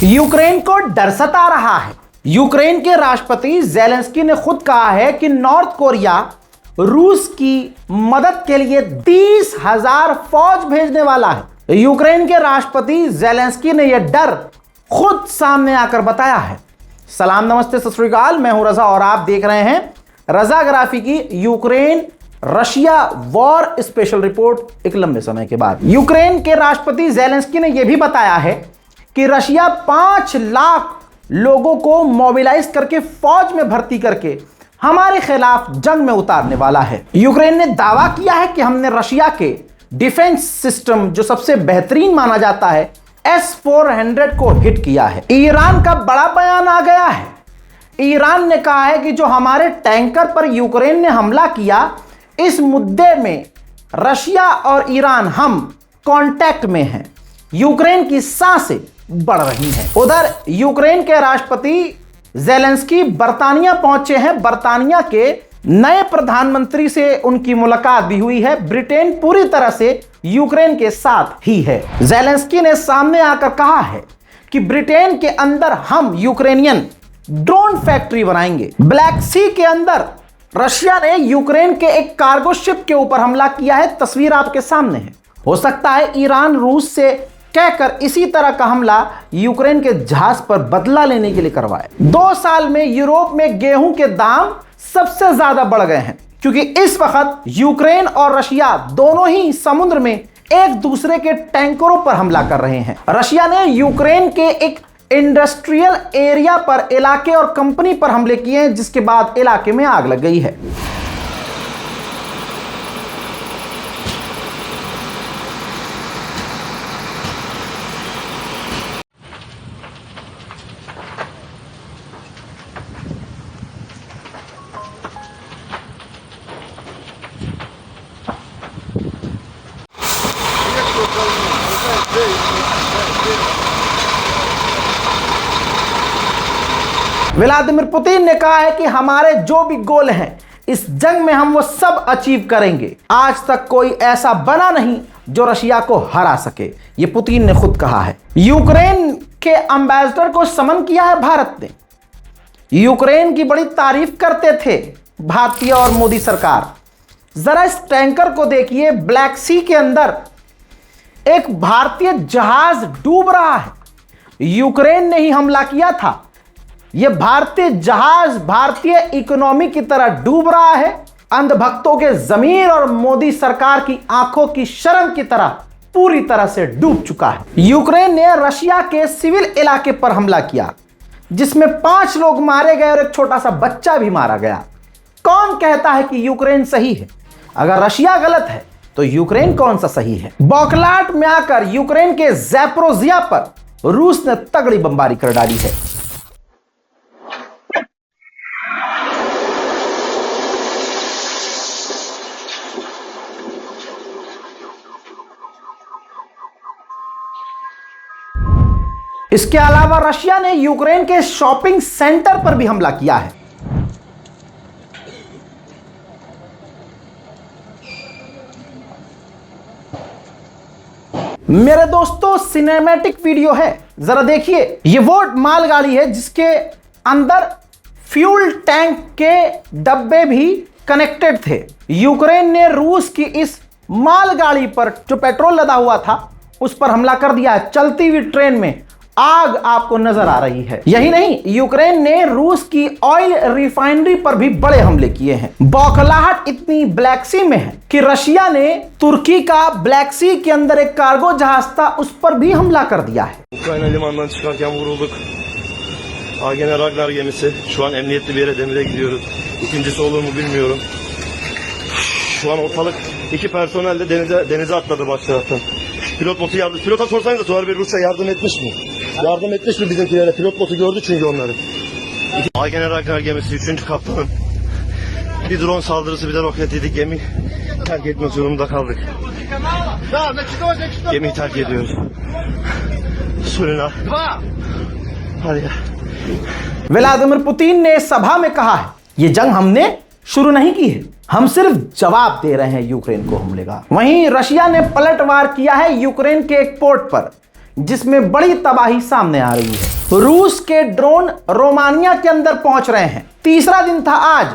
Ukraine को डर सता रहा है। यूक्रेन के राष्ट्रपति ज़ेलेंस्की ने खुद कहा है कि नॉर्थ कोरिया रूस की मदद के लिए 30,000 फौज भेजने वाला है। यूक्रेन के राष्ट्रपति ज़ेलेंस्की ने यह डर खुद सामने आकर बताया है। सलाम, नमस्ते, सत श्री अकाल। मैं हूं रजा और आप देख रहे हैं रजाग्राफी की Ukraine Russia war special report. एक लंबे समय के बाद यूक्रेन के राष्ट्रपति ज़ेलेंस्की ने यह भी बताया है कि रशिया 5 लाख लोगों को मोबिलाइज करके फौज में भर्ती करके हमारे खिलाफ जंग में उतारने वाला है। यूक्रेन ने दावा किया है कि हमने रशिया के डिफेंस सिस्टम, जो सबसे बेहतरीन माना जाता है, S-400 को हिट किया है। ईरान का बड़ा बयान आ गया है। ईरान ने कहा है कि जो हमारे टैंकर पर यूक्रेन ने हमला किया, इस मुद्दे में रशिया और ईरान हम कांटेक्ट में हैं। यूक्रेन की सांसें बढ़ रही हैं। उधर यूक्रेन के राष्ट्रपति ज़ेलेंस्की बर्तानिया पहुंचे हैं। बर्तानिया के नए प्रधानमंत्री से उनकी मुलाकात भी हुई है। ब्रिटेन पूरी तरह से यूक्रेन के साथ ही है। ज़ेलेंस्की ने सामने आकर कहा है कि ब्रिटेन के अंदर हम यूक्रेनियन ड्रोन फैक्ट्री बनाएंगे। ब्लैक सी के अंदर रशिया ने यूक्रेन के एक कार्गो शिप के ऊपर हमला किया है। तस्वीर आपके सामने है। हो सकता है ईरान रूस से कहकर इसी तरह का हमला यूक्रेन के जहाज पर बदला लेने के लिए करवाए। 2 साल में यूरोप में गेहूं के दाम सबसे ज्यादा बढ़ गए हैं, क्योंकि इस वक्त यूक्रेन और रशिया दोनों ही समुद्र में एक दूसरे के टैंकरों पर हमला कर रहे हैं। रशिया ने यूक्रेन के एक इंडस्ट्रियल एरिया पर, इलाके और कंपनी पर हमले किए हैं, जिसके बाद इलाके में आग लग गई है। व्लादिमीर पुतिन ने कहा है कि हमारे जो भी गोल हैं इस जंग में हम वो सब अचीव करेंगे। आज तक कोई ऐसा बना नहीं जो रशिया को हरा सके, ये पुतिन ने खुद कहा है। यूक्रेन के एम्बेसडर को समन किया है भारत ने। यूक्रेन की बड़ी तारीफ करते थे भारतीय और मोदी सरकार। जरा इस टैंकर को देखिए। ब्लैक सी के अंदर एक भारतीय जहाज डूब रहा है। यूक्रेन ने ही हमला किया था। यह भारतीय जहाज भारतीय इकोनॉमी की तरह डूब रहा है। अंधभक्तों के जमीर और मोदी सरकार की आंखों की शर्म की तरह पूरी तरह से डूब चुका है। यूक्रेन ने रशिया के सिविल इलाके पर हमला किया, जिसमें 5 लोग मारे गए और एक छोटा सा बच्चा भी मारा गया। कौन कहता है कि यूक्रेन सही है? अगर रशिया गलत है तो यूक्रेन कौन सा सही है? बौखलाहट में आकर यूक्रेन के ज़ैपोरिज़िया पर रूस ने तगड़ी बमबारी कर डाली है। इसके अलावा रशिया ने यूक्रेन के शॉपिंग सेंटर पर भी हमला किया है। मेरे दोस्तों, सिनेमैटिक वीडियो है, जरा देखिए। ये वो मालगाड़ी है जिसके अंदर फ्यूल टैंक के डब्बे भी कनेक्टेड थे। यूक्रेन ने रूस की इस मालगाड़ी पर जो पेट्रोल लदा हुआ था उस पर हमला कर दिया है। चलती हुई ट्रेन में आग आपको नजर आ रही है। यही नहीं, यूक्रेन ने रूस की ऑयल रिफाइनरी पर भी बड़े हमले किए हैं। बौखलाहट इतनी ब्लैक सी में है कि रशिया ने तुर्की का ब्लैक सी के अंदर एक कार्गो जहाज था, उस पर भी हमला कर दिया है। Ukrayna limanından çıkarken vurulduk. AGN Ragnar gemisi. Şu an emniyetli bir yere demire gidiyoruz. İkincisi olur mu bilmiyorum. Şu an ortalık 2 personel de denize atladı baş taraftan. Pilot botu yardım. Pilota sorsanız da bir Rusya yardım etmiş mi? Yardım etmiş mi bizimkilere? Pilot botu gördü çünkü onları. AGN Ragnar gemisi 3. kaptanın bir drone saldırısı, bir de roket yedik. Gemi terk etmek zorunda kaldık. Gemiyi terk ediyoruz. सुनना। Vladimir Putin ने सभा में कहा है, ये जंग हमने शुरू नहीं की है, हम सिर्फ जवाब दे रहे हैं यूक्रेन को हमले का। वहीं रशिया ने पलटवार किया है यूक्रेन के एक पोर्ट पर, जिसमें बड़ी तबाही सामने आ रही है। रूस के ड्रोन रोमानिया के अंदर पहुंच रहे हैं। तीसरा दिन था आज।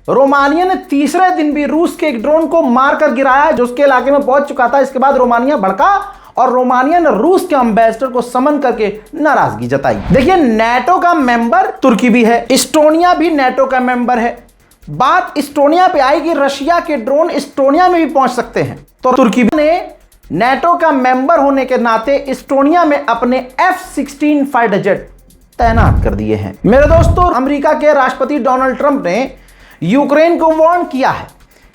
रोमानिया ने तीसरे दिन भी रूस के एक ड्रोन को मारकर गिराया जो उसके इलाके में पहुंच चुका था। इसके बाद रोमानिया भड़का और रोमानिया ने रूस के एम्बेसडर को समन करके नाराजगी जताई। देखिए, नेटो का मेंबर तुर्की भी है, इस्टोनिया भी नेटो का मेंबर है। बात इस्टोनिया पे आई कि रशिया के ड्रोन इस्टोनिया में भी पहुंच सकते हैं, तो तुर्की ने नेटो का मेंबर होने के नाते इस्टोनिया में अपने F-16 फाइटर जेट तैनात कर दिए हैं। मेरे दोस्तों, अमेरिका के राष्ट्रपति डोनाल्ड ट्रंप ने यूक्रेन को वार्न किया है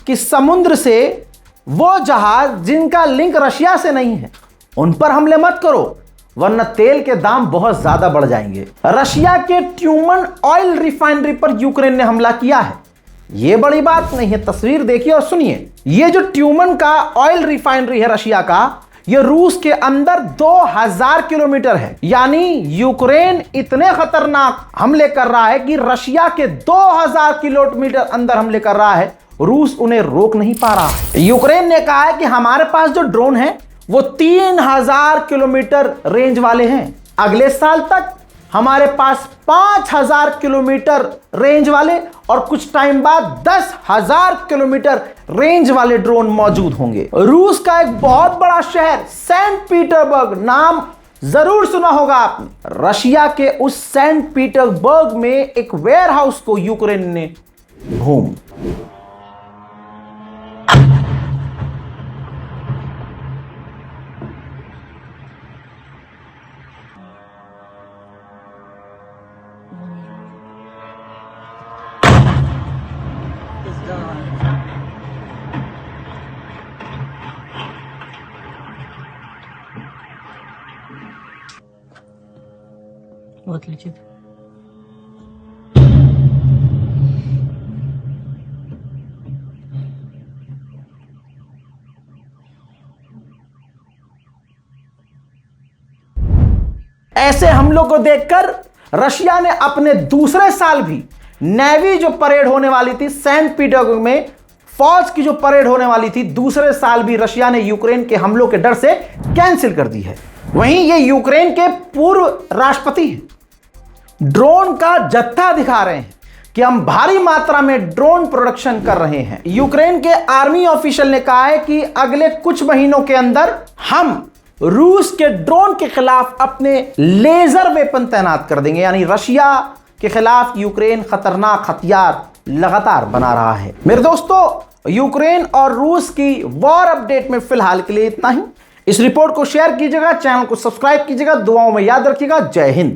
कि समुद्र से वो जहाज जिनका लिंक रशिया से नहीं है उन पर हमले मत करो, वरना तेल के दाम बहुत ज्यादा बढ़ जाएंगे। रशिया के ट्यूमन ऑयल रिफाइनरी पर यूक्रेन ने हमला किया है। यह बड़ी बात नहीं है, तस्वीर देखिए और सुनिए। यह जो ट्यूमन का ऑयल रिफाइनरी है रशिया का, यह रूस के अंदर 2000 किलोमीटर है। यानी यूक्रेन इतने खतरनाक हमले कर रहा है कि रशिया के 2000 किलोमीटर अंदर हमले कर रहा है, रूस उन्हें रोक नहीं पा रहा है। यूक्रेन ने कहा है कि हमारे पास जो ड्रोन है वो 3000 किलोमीटर रेंज वाले हैं। अगले साल तक हमारे पास 5000 किलोमीटर रेंज वाले और कुछ टाइम बाद 10,000 किलोमीटर रेंज वाले ड्रोन मौजूद होंगे। रूस का एक बहुत बड़ा शहर सेंट पीटर्सबर्ग, नाम जरूर सुना होगा आपने। रशिया के उस सेंट पीटर्सबर्ग में एक वेयरहाउस को यूक्रेन ने भूम Вот летит. ऐसे हमलों को देखकर रशिया ने अपने दूसरे साल भी नेवी जो परेड होने वाली थी सेंट पीटर्सबर्ग में, फौज की जो परेड होने वाली थी, दूसरे साल भी रशिया ने यूक्रेन के हमलों के डर से कैंसिल कर दी है। वहीं ये यूक्रेन के पूर्व राष्ट्रपति हैं, ड्रोन का जत्था दिखा रहे हैं कि हम भारी मात्रा में ड्रोन प्रोडक्शन कर रहे हैं। यूक्रेन के आर्मी ऑफिशियल ने कहा है कि अगले कुछ महीनों के अंदर हम रूस के ड्रोन के खिलाफ अपने लेजर वेपन तैनात कर देंगे। यानी रशिया के खिलाफ यूक्रेन खतरनाक हथियार लगातार बना रहा है। मेरे दोस्तों, यूक्रेन और रूस की वॉर अपडेट में फिलहाल के लिए इतना ही। इस रिपोर्ट को शेयर कीजिएगा, चैनल को सब्सक्राइब कीजिएगा, दुआओं में याद रखिएगा। जय हिंद।